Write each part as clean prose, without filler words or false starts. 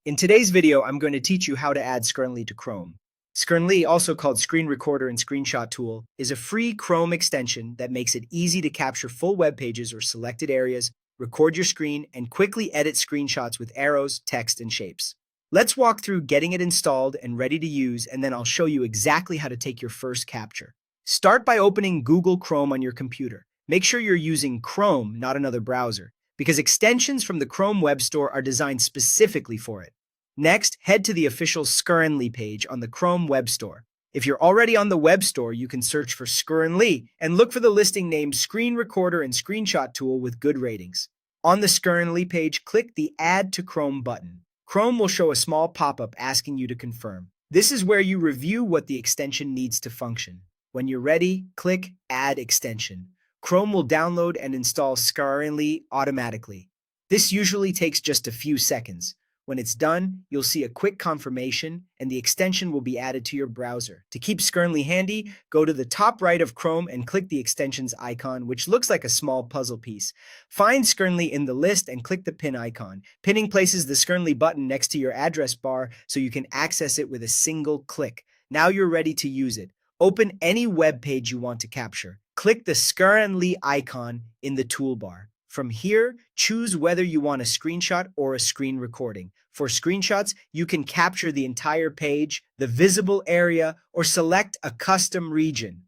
In today's video, I'm going to teach you how to add Scrnli to Chrome. Scrnli, also called Screen Recorder and Screenshot Tool, is a free Chrome extension that makes it easy to capture full web pages or selected areas, record your screen, and quickly edit screenshots with arrows, text, and shapes. Let's walk through getting it installed and ready to use, and then I'll show you exactly how to take your first capture. Start by opening Google Chrome on your computer. Make sure you're using Chrome, not another browser, because extensions from the Chrome Web Store are designed specifically for it. Next, head to the official Scrnli page on the Chrome Web Store. If you're already on the Web Store, you can search for Scrnli and look for the listing named Screen Recorder and Screenshot Tool with good ratings. On the Scrnli page, click the Add to Chrome button. Chrome will show a small pop-up asking you to confirm. This is where you review what the extension needs to function. When you're ready, click Add Extension. Chrome will download and install Scrnli automatically. This usually takes just a few seconds. When it's done, you'll see a quick confirmation and the extension will be added to your browser. To keep Scrnli handy, go to the top right of Chrome and click the extensions icon, which looks like a small puzzle piece. Find Scrnli in the list and click the pin icon. Pinning places the Scrnli button next to your address bar so you can access it with a single click. Now you're ready to use it. Open any web page you want to capture. Click the Scrnli icon in the toolbar. From here, choose whether you want a screenshot or a screen recording. For screenshots, you can capture the entire page, the visible area, or select a custom region.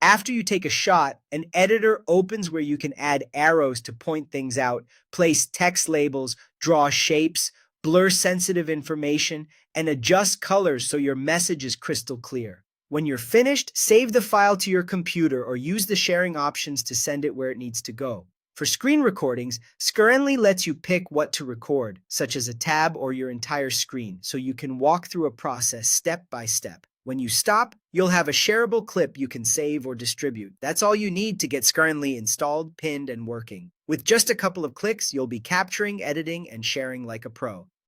After you take a shot, an editor opens where you can add arrows to point things out, place text labels, draw shapes, blur sensitive information, and adjust colors so your message is crystal clear. When you're finished, save the file to your computer or use the sharing options to send it where it needs to go. For screen recordings, Scrnli lets you pick what to record, such as a tab or your entire screen, so you can walk through a process step by step. When you stop, you'll have a shareable clip you can save or distribute. That's all you need to get Scrnli installed, pinned, and working. With just a couple of clicks, you'll be capturing, editing, and sharing like a pro.